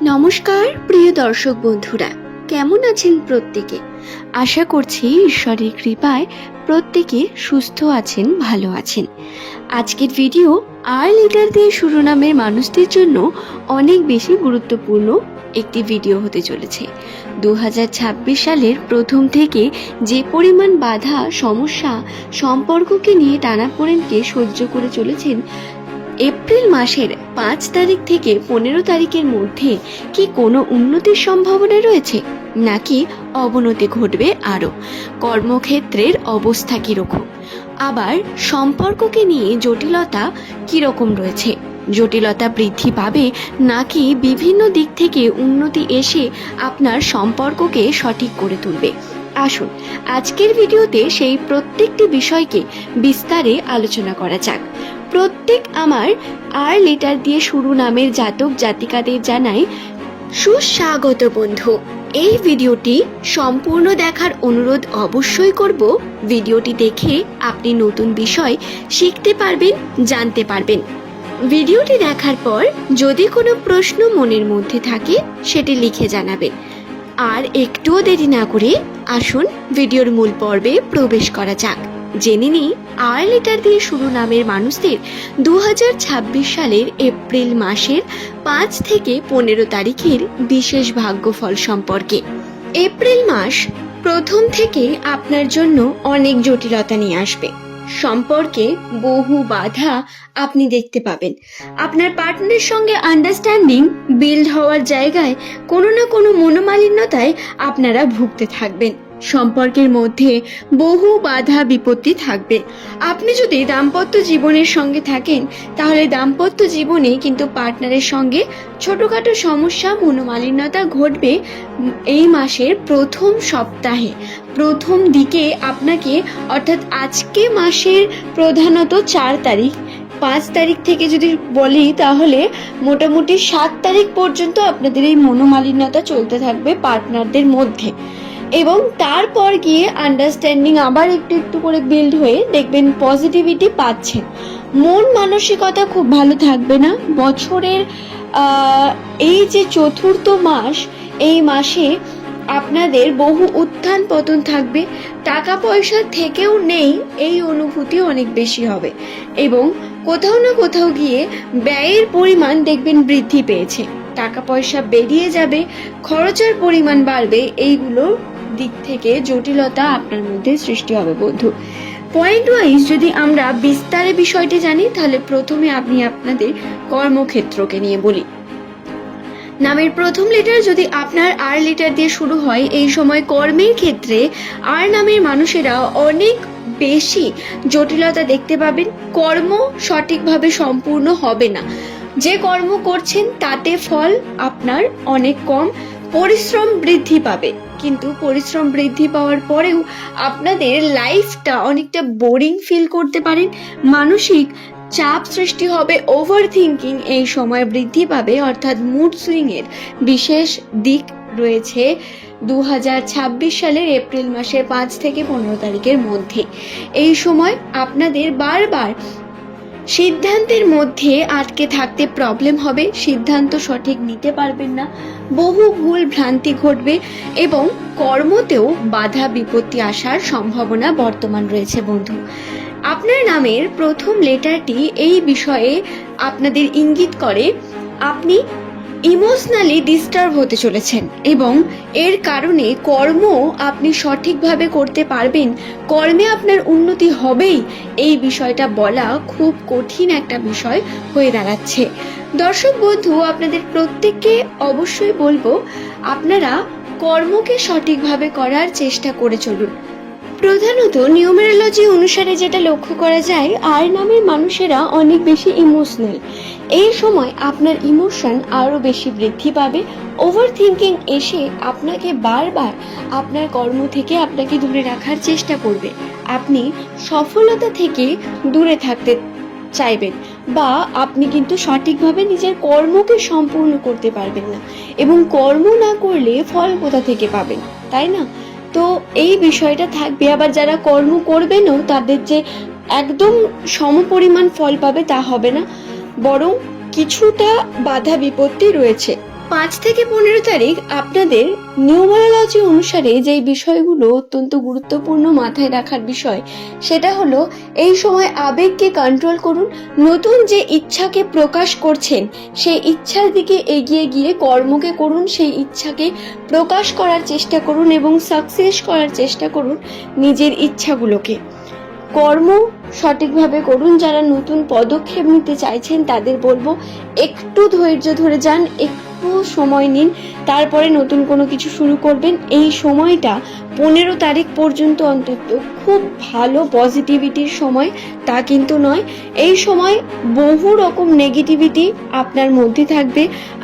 নমস্কার প্রিয় দর্শক বন্ধুরা, কেমন আছেন প্রত্যেকে? আশা করছি ঈশ্বরের কৃপায় প্রত্যেকে সুস্থ আছেন, ভালো আছেন। আজকের ভিডিও আর লিটার দিয়ে শিরোনামের মানুষদের জন্য অনেক বেশি গুরুত্বপূর্ণ একটি ভিডিও হতে চলেছে। 2026 সালের প্রথম থেকে যে পরিমাণ বাধা, সমস্যা, সম্পর্ককে নিয়ে টানাপোড়েনকে সহ্য করে চলেছেন, এপ্রিল মাসের 5 তারিখ থেকে 15 তারিখের মধ্যে কি কোনো উন্নতির সম্ভাবনা রয়েছে, নাকি অবনতি ঘটবে আরও? কর্মক্ষেত্রের অবস্থা কীরকম? আবার সম্পর্ককে নিয়ে জটিলতা কীরকম রয়েছে? জটিলতা বৃদ্ধি পাবে, নাকি বিভিন্ন দিক থেকে উন্নতি এসে আপনার সম্পর্ককে সঠিক করে তুলবে? আসুন আজকের ভিডিওতে সেই প্রত্যেকটি বিষয়কে বিস্তারে আলোচনা করা যাক। প্রত্যেক আমার আর লেটার দিয়ে শুরু নামের জাতক জাতিকাদের জানাই সুস্বাগত বন্ধু। এই ভিডিওটি সম্পূর্ণ দেখার অনুরোধ অবশ্যই করব। ভিডিওটি দেখে আপনি নতুন বিষয় শিখতে পারবেন, জানতে পারবেন। ভিডিওটি দেখার পর যদি কোনো প্রশ্ন মনের মধ্যে থাকে সেটি লিখে জানাবেন। আর একটুও দেরি না করে আসুন ভিডিওর মূল পর্বে প্রবেশ করা যাক। জেনে নিই আর লিটার দিয়ে শুরু নামের মানুষদের 2026 সালের এপ্রিল মাসের 5 থেকে 15 তারিখের বিশেষ ভাগ্যফল সম্পর্কে। এপ্রিল মাস প্রথম থেকে আপনার জন্য অনেক জটিলতা নিয়ে আসবে। সম্পর্কে বহু বাধা আপনি দেখতে পাবেন। আপনার পার্টনারের সঙ্গে আন্ডারস্ট্যান্ডিং বিল্ড হওয়ার জায়গায় কোনো না কোনো মনোমালিন্যতায় আপনারা ভুগতে থাকবেন। সম্পর্কের মধ্যে বহু বাধা বিপত্তি থাকবে। আপনি যদি দাম্পত্য জীবনের সঙ্গে থাকেন, তাহলে দাম্পত্য জীবনে কিন্তু পার্টনারের সঙ্গে ছোটখাটো সমস্যা, মনোমালিন্যতা ঘটবে এই মাসের প্রথম সপ্তাহে, প্রথম দিকে আপনাকে, অর্থাৎ আজকে মাসের প্রধানত 4 তারিখ, 5 তারিখ থেকে যদি বলি তাহলে মোটামুটি 7 তারিখ পর্যন্ত আপনাদের এই মনোমালিন্যতা চলতে থাকবে পার্টনারদের মধ্যে। এবং তারপর গিয়ে আন্ডারস্ট্যান্ডিং আবার একটু একটু করে বিল্ড হয়ে দেখবেন পজিটিভিটি পাচ্ছেন। মন মানসিকতা খুব ভালো থাকবে না। বছরের এই যে চতুর্থ মাস, এই মাসে আপনাদের বহু উত্থান পতন থাকবে। টাকা পয়সা থেকেও নেই এই অনুভূতি অনেক বেশি হবে, এবং কোথাও না কোথাও গিয়ে ব্যয়ের পরিমাণ দেখবেন বৃদ্ধি পেয়েছে। টাকা পয়সা বেরিয়ে যাবে, খরচের পরিমাণ বাড়বে। এইগুলো দিক থেকে জটিলতা আপনার মধ্যে সৃষ্টি হবে বন্ধু। পয়েন্ট ওয়াইজ যদি আমরা বিস্তারে বিষয়টি জানি, তাহলে প্রথমে আপনি আপনাদের কর্মক্ষেত্রকে নিয়ে বলি। নামের প্রথম লেটার যদি আপনার আর লেটার দিয়ে শুরু হয়, এই সময় কর্মের ক্ষেত্রে আর নামের মানুষেরা অনেক বেশি জটিলতা দেখতে পাবেন। কর্ম সঠিকভাবে সম্পূর্ণ হবে না। যে কর্ম করছেন তাতে ফল আপনার অনেক কম। পরিশ্রম বৃদ্ধি পাবে, কিন্তু পরিশ্রম বৃদ্ধি পাওয়ার পরেও আপনাদের লাইফটা অনেকটা বোরিং ফিল করতে পারেন। মানসিক চাপ সৃষ্টি হবে, ওভার থিঙ্কিং এই সময় বৃদ্ধি পাবে, অর্থাৎ মুড সুইং এর বিশেষ দিক রয়েছে 2026 সালের এপ্রিল মাসের 5 থেকে 15 তারিখের মধ্যে। এই সময় আপনাদের বারবার সিদ্ধান্তের মধ্যে আটকে থাকতে প্রবলেম হবে। সিদ্ধান্ত সঠিক নিতে পারবেন না, বহু ভুল ভ্রান্তি ঘটবে, এবং কর্মতেও বাধা বিপত্তি আসার সম্ভাবনা বর্তমান রয়েছে বন্ধু। আপনার নামের প্রথম লেটারটি এই বিষয়ে আপনাদের ইঙ্গিত করে আপনি ইমোশনালি ডিস্টার্ব হতে চলেছেন, এবং এর কারণে কর্ম আপনি সঠিকভাবে করতে পারবেন, কর্মে আপনার উন্নতি হবেই, এই বিষয়টা বলা খুব কঠিন একটা বিষয় হয়ে দাঁড়াচ্ছে। দর্শক বন্ধু, আপনাদের প্রত্যেককে অবশ্যই বলবো আপনারা কর্মকে সঠিকভাবে করার চেষ্টা করে চলুন। প্রধানত নিউমেরোলজি অনুসারে যেটা লক্ষ্য করা যায়, আর নামের মানুষেরা অনেক বেশি ইমোশনাল। এই সময় আপনার ইমোশন আরও বেশি বৃদ্ধি পাবে। ওভার থিঙ্কিং এসে আপনাকে বারবার আপনার কর্ম থেকে আপনাকে দূরে রাখার চেষ্টা করবে। আপনি সফলতা থেকে দূরে থাকতে চাইবেন, বা আপনি কিন্তু সঠিকভাবে নিজের কর্মকে সম্পূর্ণ করতে পারবেন না, এবং কর্ম না করলে ফল কোথা থেকে পাবেন, তাই না? তো এই বিষয়টা থাকবে। আবার যারা কর্ম করবেনও, তাদের যে একদম সমপরিমাণ ফল পাবে তা হবে না, বরং কিছুটা বাধা বিপত্তি রয়েছে। 5 থেকে 15 তারিখ আপনাদের নিউমারোলজি অনুসারে যেই বিষয়গুলো অত্যন্ত গুরুত্বপূর্ণ মাথায় রাখার বিষয়, সেটা হলো এই সময় আবেগকে কন্ট্রোল করুন। নতুন যে ইচ্ছাকে প্রকাশ করছেন সেই ইচ্ছার দিকে এগিয়ে গিয়ে কর্মকে করুন, সেই ইচ্ছাকে প্রকাশ করার চেষ্টা করুন এবং সাকসেস করার চেষ্টা করুন। নিজের ইচ্ছাগুলোকে কর্ম সঠিকভাবে করুন। যারা নতুন পদক্ষেপ নিতে চাইছেন তাদের বলবো একটু ধৈর্য ধরে যান, একটু সময় নিন, তারপরে নতুন কোনো কিছু শুরু করবেন। এই সময়টা 15 তারিখ পর্যন্ত অন্তত খুব ভালো পজিটিভিটির সময় তা কিন্তু নয়। এই সময় বহু রকম নেগেটিভিটি আপনার মধ্যে থাকবে।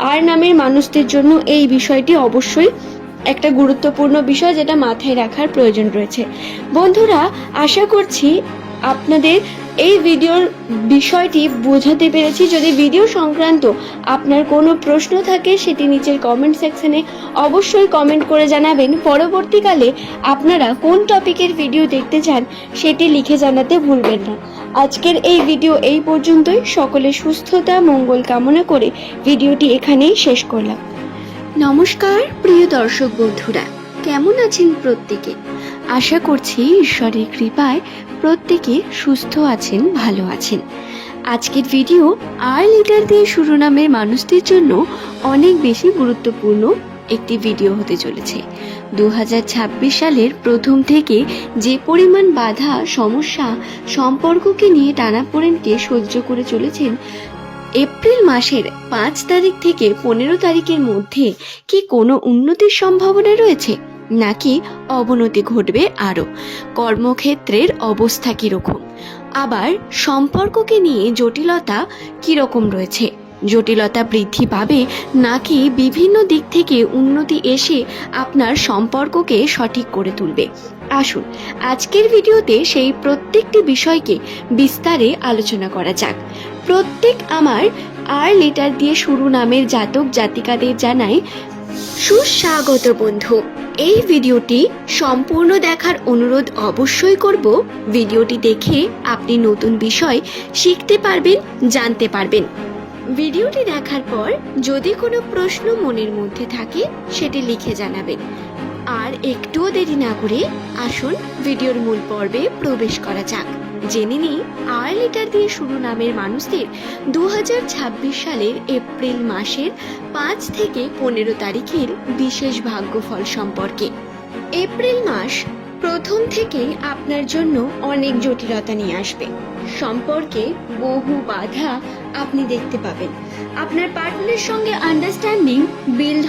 আর নামের মানুষদের জন্য এই বিষয়টি অবশ্যই একটা গুরুত্বপূর্ণ বিষয়, যেটা মাথায় রাখার প্রয়োজন রয়েছে। বন্ধুরা, আশা করছি আপনাদের এই ভিডিওর বিষয়টি বোঝাতে পেরেছি। যদি ভিডিও সংক্রান্ত আপনার কোনো প্রশ্ন থাকে সেটি নিচের কমেন্ট সেকশনে অবশ্যই কমেন্ট করে জানাবেন। পরবর্তীকালে আপনারা কোন টপিকের ভিডিও দেখতে চান সেটি লিখে জানাতে ভুলবেন না। আজকের এই ভিডিও এই পর্যন্তই। সকলের সুস্থতা মঙ্গল কামনা করে ভিডিওটি এখানেই শেষ করলাম। নমস্কার প্রিয় দর্শক বন্ধুরা, কেমন আছেন প্রত্যেকে? আশা করছি ঈশ্বরের কৃপায় প্রত্যেকে সুস্থ আছেন, ভালো আছেন। আজকের ভিডিও আর লিটার দিয়ে শুরু নামের মানুষদের জন্য অনেক বেশি গুরুত্বপূর্ণ একটি ভিডিও হতে চলেছে। 2026 সালের প্রথম থেকে যে পরিমাণ বাধা, সমস্যা, সম্পর্ককে নিয়ে টানাপোড়েনকে সহ্য করে চলেছেন, এপ্রিল মাসের 5 তারিখ থেকে 15 তারিখের মধ্যে কি কোনো উন্নতির সম্ভাবনা রয়েছে, নাকি অবনতি ঘটবে আরও? কর্মক্ষেত্রের অবস্থা কিরকম? আবার সম্পর্ককে নিয়ে জটিলতা কিরকম রয়েছে? জটিলতা বৃদ্ধি পাবে নাকি বিভিন্ন দিক থেকে উন্নতি এসে আপনার সম্পর্ককে সঠিক করে তুলবে? আসুন আজকের ভিডিওতে সেই প্রত্যেকটি বিষয়কে বিস্তারে আলোচনা করা যাক। প্রত্যেক আমার আর লেটার দিয়ে শুরু নামের জাতক জাতিকাদের জানাই সুস্বাগত। বন্ধু, এই ভিডিওটি সম্পূর্ণ দেখার অনুরোধ অবশ্যই করব। ভিডিওটি দেখে আপনি নতুন বিষয় শিখতে পারবেন, জানতে পারবেন। ভিডিওটি দেখার পর যদি কোনো প্রশ্ন মনের মধ্যে থাকে সেটি লিখে জানাবেন। আর একটুও দেরি না করে আসুন ভিডিওর মূল পর্বে প্রবেশ করা যাক। জেনে নিই আর লিটার দিয়ে শুরু নামের মানুষদের 2026 সালের এপ্রিল মাসের 5 থেকে 15 তারিখের বিশেষ ভাগ্যফল সম্পর্কে। এপ্রিল মাস প্রথম থেকেই আপনার জন্য অনেক জটিলতা নিয়ে আসবে। সম্পর্কে বহু বাধা আপনি দেখতে পাবেন। আপনার পার্টনারের সঙ্গে আন্ডারস্ট্যান্ডিং বিল্ড